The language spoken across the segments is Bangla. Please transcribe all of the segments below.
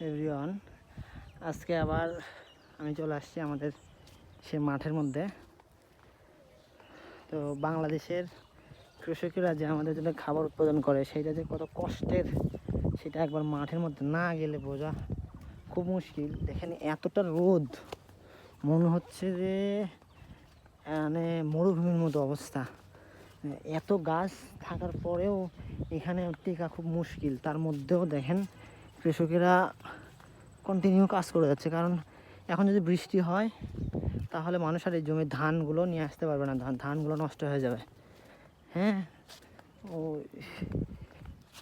এভরিওয়ান, আজকে আবার আমি চলে আসছি আমাদের সে মাঠের মধ্যে। তো বাংলাদেশের কৃষকেরা যে আমাদের জন্য খাবার উৎপাদন করে সেটা যে কত কষ্টের সেটা একবার মাঠের মধ্যে না গেলে বোঝা খুব মুশকিল। দেখেন এতটা রোদ, মনে হচ্ছে যে মানে মরুভূমির মতো অবস্থা। এত গাছ থাকার পরেও এখানে টেকা খুব মুশকিল। তার মধ্যেও দেখেন কৃষকেরা কন্টিনিউ কাজ করে যাচ্ছে, কারণ এখন যদি বৃষ্টি হয় তাহলে মানুষ আর এই জমির ধানগুলো নিয়ে আসতে পারবে না, ধানগুলো নষ্ট হয়ে যাবে। হ্যাঁ, ও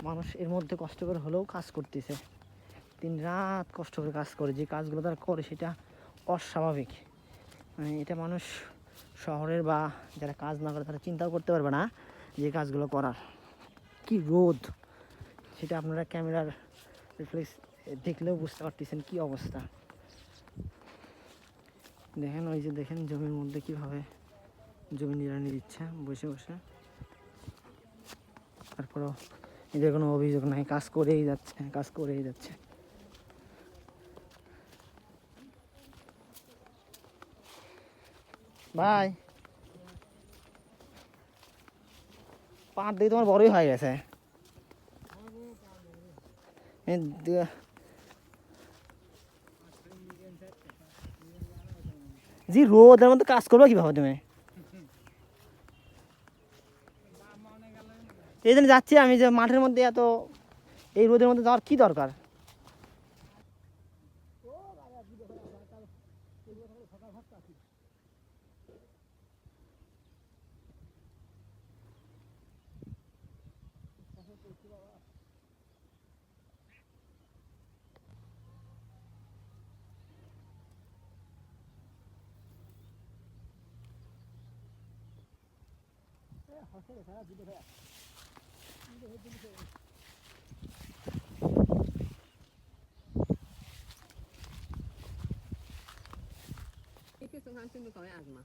মানুষ এর মধ্যে কষ্ট করে হলেও কাজ করতেছে, দিন রাত কষ্ট করে কাজ করে। যে কাজগুলো তারা করে সেটা অস্বাভাবিক। মানে এটা মানুষ শহরের বা যারা কাজ না করে তারা চিন্তাও করতে পারবে না যে কাজগুলো করার। কি রোদ সেটা আপনারা ক্যামেরার রিফ্লেক্স দেখলেও বুঝতে পারতেছেন কি অবস্থা। দেখেন ওই যে দেখেন জমির মধ্যে কিভাবে জমি নিড়ানি দিচ্ছে বসে বসে। তারপরও এদের কোনো অভিযোগ নাই, কাজ করেই যাচ্ছে। ভাই, পাট দিয়ে তোমার বড়ই হয়ে গেছে। জি, রোদের মধ্যে কাজ করবো কিভাবে তুমি? এই জন্য যাচ্ছি আমি যে মাঠের মধ্যে, এত এই রোদের মধ্যে যাওয়ার কি দরকার? Itu kan sini kau yang asma.